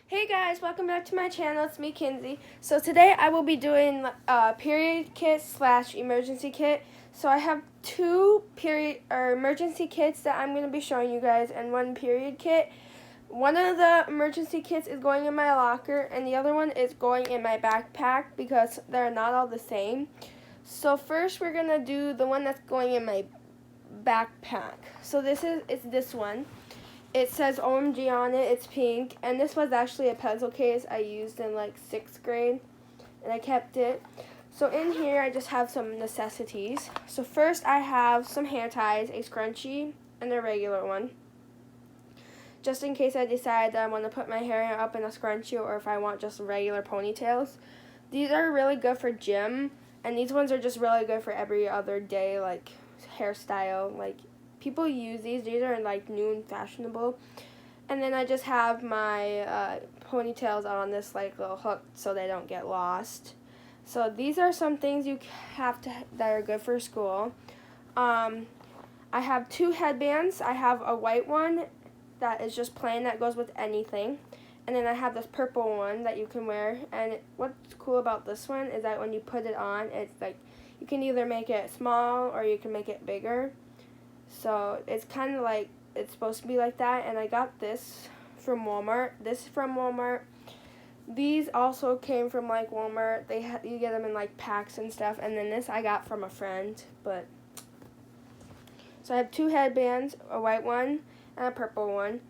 Hey guys, welcome back to my channel. It's me, Kinsey. So today I will be doing a period kit slash emergency kit. So I have two period or emergency kits that I'm going to be showing you guys, and one period kit. One of the emergency kits is going in my locker, and the other one is going in my backpack because they're not all the same. So first we're going to do the one that's going in my backpack. So it's this one. It says OMG on it. It's pink, and this was actually a pencil case I used in like 6th grade, and I kept it. So in here I just have some necessities. So first I have some hair ties, a scrunchie, and a regular one, just in case I decide that I want to put my hair up in a scrunchie or if I want just regular ponytails. These are really good for gym, and these ones are just really good for every other day, like hairstyle. Like, people use these are like new and fashionable. And then I just have my ponytails on this like little hook so they don't get lost. So these are some things you have to that are good for school. I have two headbands. I have a white one that is just plain that goes with anything. And then I have this purple one that you can wear. And what's cool about this one is that when you put it on, it's like you can either make it small or you can make it bigger. So it's kind of like it's supposed to be like that. And I got this from Walmart. This is from Walmart. These also came from like Walmart. You get them in like packs and stuff. And then this I got from a friend. But so I have two headbands, a white one and a purple one.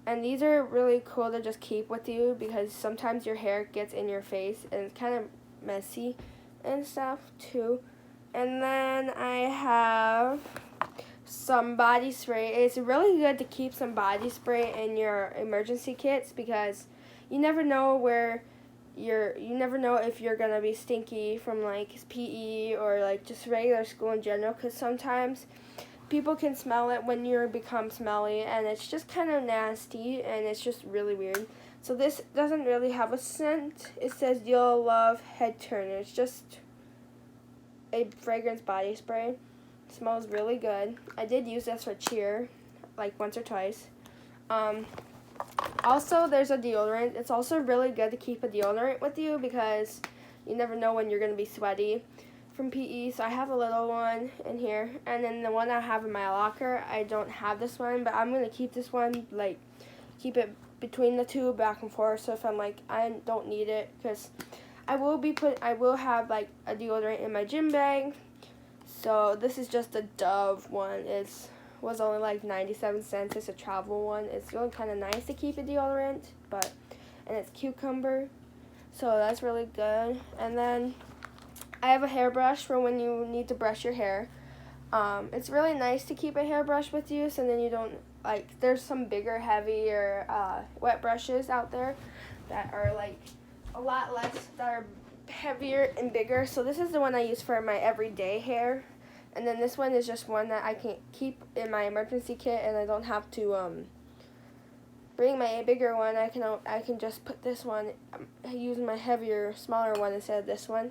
And these are really cool to just keep with you because sometimes your hair gets in your face and it's kind of messy and stuff too. And then I have some body spray. It's really good to keep some body spray in your emergency kits because you never know if you're gonna be stinky from like PE or like just regular school in general, because sometimes people can smell it when you become smelly, and it's just kind of nasty and it's just really weird. So this doesn't really have a scent. It says You'll Love Head Turner. It's just a fragrance body spray. It smells really good. I did use this for cheer like once or twice. Also, there's a deodorant. It's also really good to keep a deodorant with you because you never know when you're going to be sweaty from PE. So I have a little one in here. And then the one I have in my locker, I don't have this one, but I'm going to keep this one, like, keep it between the two back and forth. So if I'm like, I don't need it, because I will have like a deodorant in my gym bag. So this is just a Dove one. Was only like 97 cents. It's a travel one. It's really kind of nice to keep a deodorant, and it's cucumber, so that's really good. And then I have a hairbrush for when you need to brush your hair. It's really nice to keep a hairbrush with you, so then you don't there's some bigger, heavier wet brushes out there that are like a lot less, that are heavier and bigger. So this is the one I use for my everyday hair. And then this one is just one that I can keep in my emergency kit, and I don't have to bring my bigger one. I can just put this one, use my heavier, smaller one instead of this one.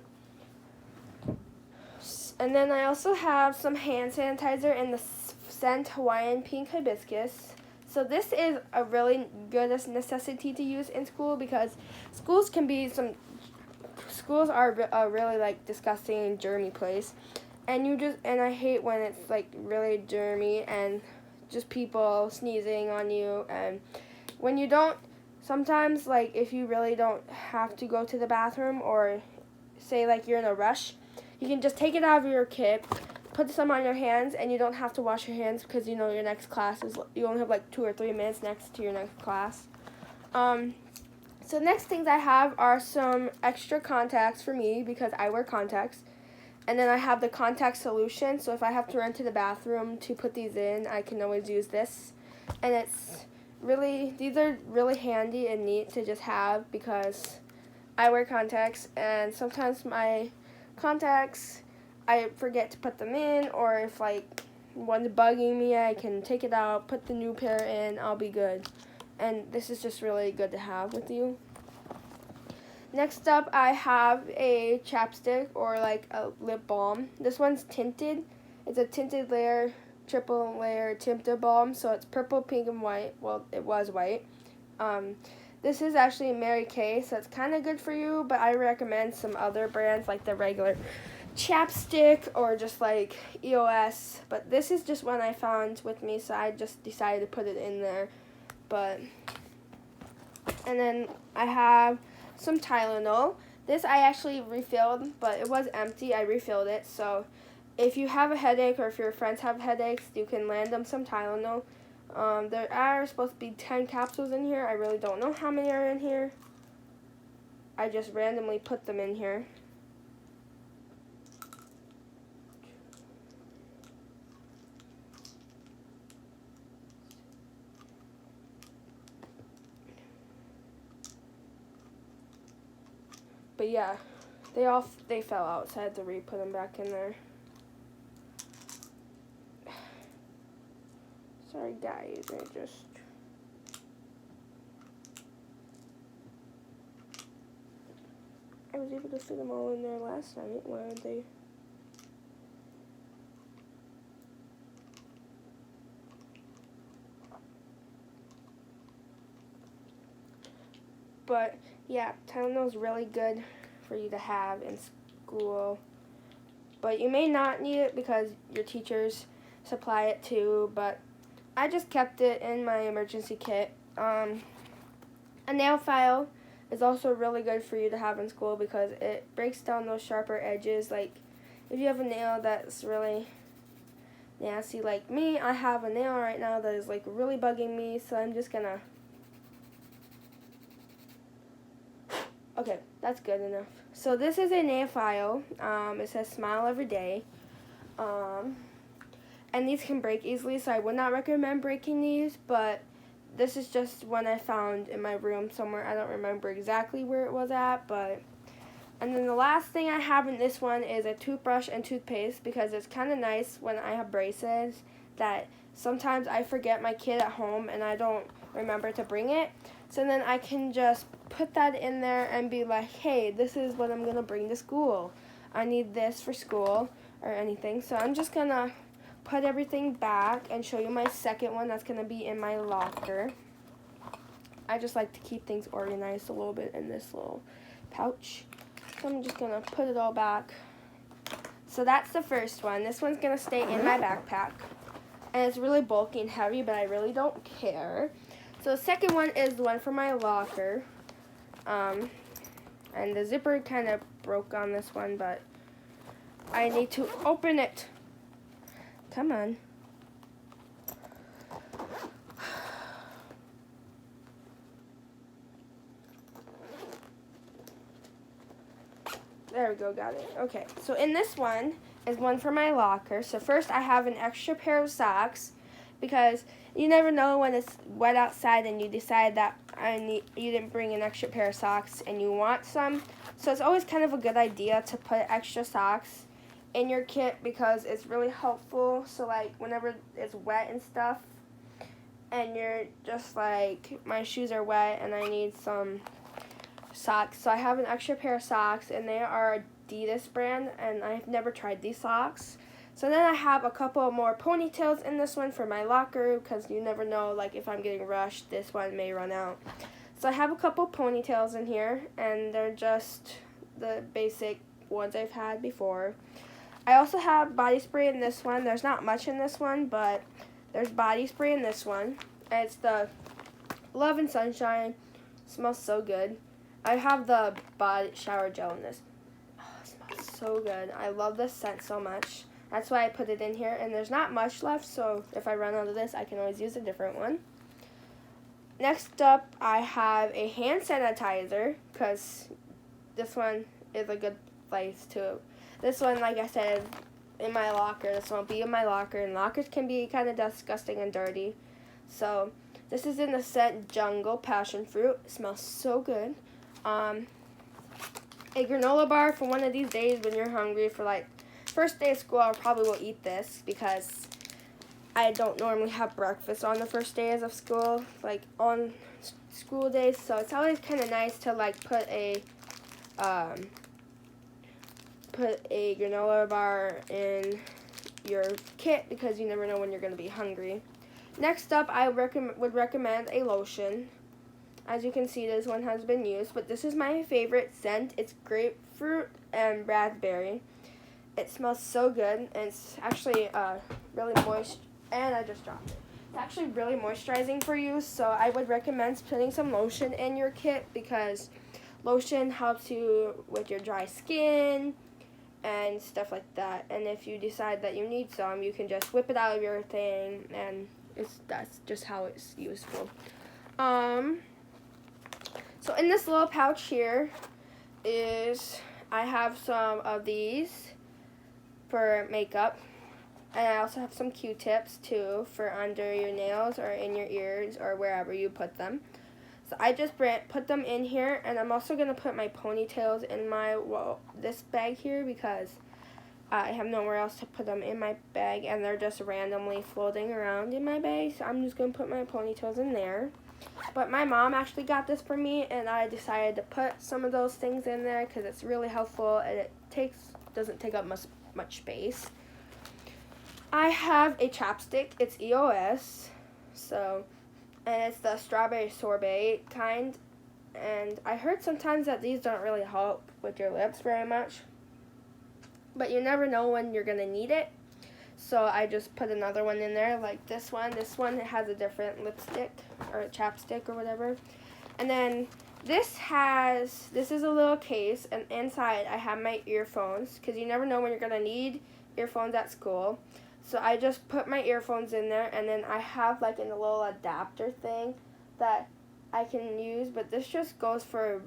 And then I also have some hand sanitizer in the scent Hawaiian Pink Hibiscus. So this is a really good necessity to use in school because schools are a really like disgusting and germy place. And I hate when it's like really germy and just people sneezing on you. And when you don't, sometimes like if you really don't have to go to the bathroom, or say like you're in a rush, you can just take it out of your kit, put some on your hands, and you don't have to wash your hands because you know your next class you only have like 2 or 3 minutes next to your next class. So next things I have are some extra contacts for me because I wear contacts. And then I have the contact solution, so if I have to run to the bathroom to put these in, I can always use this. And these are really handy and neat to just have because I wear contacts, and sometimes my contacts, I forget to put them in, or if like one's bugging me, I can take it out, put the new pair in, I'll be good. And this is just really good to have with you. Next up, I have a chapstick, or like a lip balm. This one's tinted. It's a tinted layer, triple layer tinted balm, so it's purple, pink, and white. Well, it was white. This is actually Mary Kay, so it's kind of good for you, but I recommend some other brands like the regular chapstick or just like EOS. But this is just one I found with me, so I just decided to put it in there. And then I have some Tylenol. This I actually refilled, but it was empty. I refilled it, so if you have a headache or if your friends have headaches, you can lend them some Tylenol. There are supposed to be 10 capsules in here. I really don't know how many are in here. I just randomly put them in here. But yeah, they fell out, so I had to re-put them back in there. Sorry guys, I was able to fit them all in there last night. Why aren't they? But yeah, Tylenol is really good for you to have in school. But you may not need it because your teachers supply it too, but I just kept it in my emergency kit. A nail file is also really good for you to have in school because it breaks down those sharper edges. Like if you have a nail that's really nasty like me, I have a nail right now that is like really bugging me, so I'm just gonna... Okay, that's good enough. So this is a nail file. It says smile every day. And these can break easily, so I would not recommend breaking these, but this is just one I found in my room somewhere. I don't remember exactly where it was at, but... And then the last thing I have in this one is a toothbrush and toothpaste, because it's kind of nice when I have braces that sometimes I forget my kid at home and I don't remember to bring it. So then I can just put that in there and be like, hey, this is what I'm going to bring to school. I need this for school or anything. So I'm just going to put everything back and show you my second one that's going to be in my locker. I just like to keep things organized a little bit in this little pouch. So I'm just going to put it all back. So that's the first one. This one's going to stay in my backpack. And it's really bulky and heavy, but I really don't care. So the second one is the one for my locker. And the zipper kind of broke on this one, but I need to open it. Come on. There we go, got it. Okay, so in this one is one for my locker. So first I have an extra pair of socks because you never know when it's wet outside and you decide that you didn't bring an extra pair of socks and you want some. So it's always kind of a good idea to put extra socks in your kit because it's really helpful. So like whenever it's wet and stuff and you're just like, my shoes are wet and I need some socks. So I have an extra pair of socks and they are Adidas brand and I've never tried these socks. So then I have a couple more ponytails in this one for my locker because you never know, like if I'm getting rushed, this one may run out. So I have a couple ponytails in here and they're just the basic ones I've had before. I also have body spray in this one. There's not much in this one, but there's body spray in this one. And it's the Love and Sunshine. It smells so good. I have the body shower gel in this. Oh, it smells so good. I love this scent so much. That's why I put it in here. And there's not much left, so if I run out of this, I can always use a different one. Next up, I have a hand sanitizer, because this one is a good place to... This one, like I said, in my locker. This won't be in my locker, and lockers can be kind of disgusting and dirty. So, this is in the scent Jungle Passion Fruit. It smells so good. A granola bar for one of these days when you're hungry for like first day of school. I probably will eat this because I don't normally have breakfast on the first days of school, like on school days. So it's always kind of nice to like put a granola bar in your kit because you never know when you're going to be hungry. Next up, I would recommend a lotion. As you can see, this one has been used, but this is my favorite scent. It's grapefruit and raspberry. It smells so good, and it's actually really moist, and I just dropped it. It's actually really moisturizing for you, so I would recommend putting some lotion in your kit because lotion helps you with your dry skin and stuff like that. And if you decide that you need some, you can just whip it out of your thing, and that's just how it's useful. So in this little pouch here I have some of these for makeup, and I also have some Q-tips too for under your nails or in your ears or wherever you put them. So I just put them in here, and I'm also going to put my ponytails in this bag here because I have nowhere else to put them in my bag, and they're just randomly floating around in my bag, so I'm just going to put my ponytails in there. But my mom actually got this for me, and I decided to put some of those things in there because it's really helpful, and it doesn't take up much space. I have a chapstick. It's EOS, and it's the strawberry sorbet kind. And I heard sometimes that these don't really help with your lips very much, but you never know when you're gonna need it. So I just put another one in there, like this one. This one has a different lipstick or chapstick or whatever. And then this is a little case, and inside I have my earphones because you never know when you're gonna need earphones at school. So I just put my earphones in there, and then I have like a little adapter thing that I can use, but this just goes for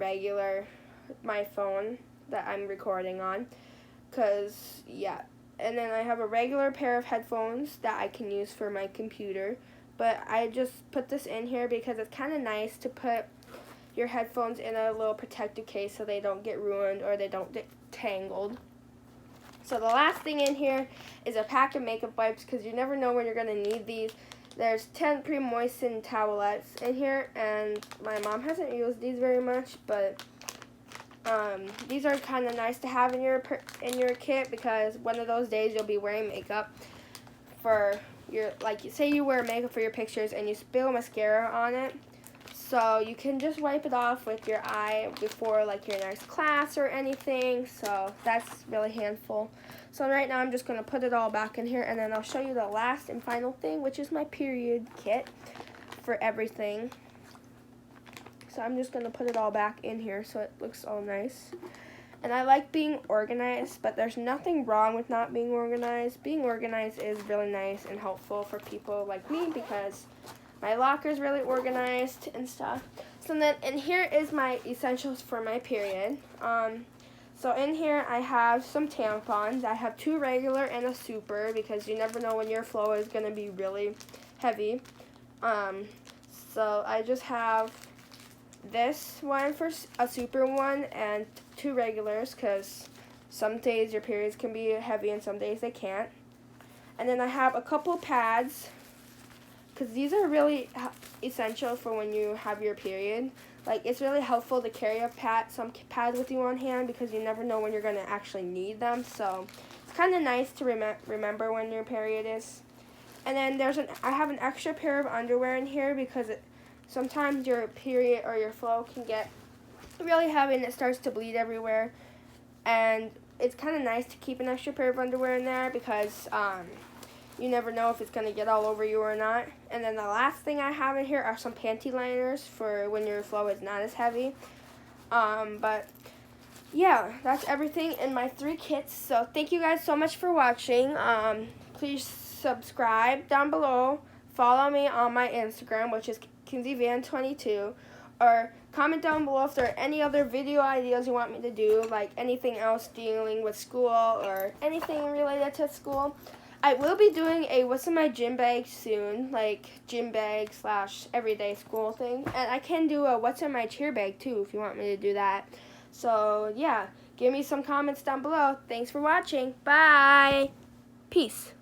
my phone that I'm recording on, cause yeah. And then I have a regular pair of headphones that I can use for my computer, but I just put this in here because it's kind of nice to put your headphones in a little protective case so they don't get ruined or they don't get tangled. So the last thing in here is a pack of makeup wipes because you never know when you're going to need these. There's 10 pre-moistened towelettes in here, and my mom hasn't used these very much, but these are kind of nice to have in your kit because one of those days you'll be wearing makeup for say you wear makeup for your pictures and you spill mascara on it, so you can just wipe it off with your eye before like your next class or anything. So that's really handful. So right now I'm just going to put it all back in here, and then I'll show you the last and final thing, which is my period kit for everything. So I'm just going to put it all back in here so it looks all nice. And I like being organized, but there's nothing wrong with not being organized. Being organized is really nice and helpful for people like me because my locker is really organized and stuff. So then, and here is my essentials for my period. So in here I have some tampons. I have 2 regular and a super because you never know when your flow is going to be really heavy. So I just have this one for a super one and 2 regulars because some days your periods can be heavy and some days they can't. And then I have a couple pads because these are really essential for when you have your period. Like, it's really helpful to carry some pads with you on hand because you never know when you're going to actually need them. So it's kind of nice to remember when your period is. And then I have an extra pair of underwear in here because sometimes your period or your flow can get really heavy and it starts to bleed everywhere. And it's kind of nice to keep an extra pair of underwear in there because you never know if it's going to get all over you or not. And then the last thing I have in here are some panty liners for when your flow is not as heavy. But yeah, that's everything in my 3 kits. So thank you guys so much for watching. Please subscribe down below. Follow me on my Instagram, which is KinseyVan22. Or comment down below if there are any other video ideas you want me to do, like anything else dealing with school or anything related to school. I will be doing a what's in my gym bag soon, like gym bag / everyday school thing. And I can do a what's in my cheer bag too if you want me to do that. So yeah, give me some comments down below. Thanks for watching. Bye. Peace.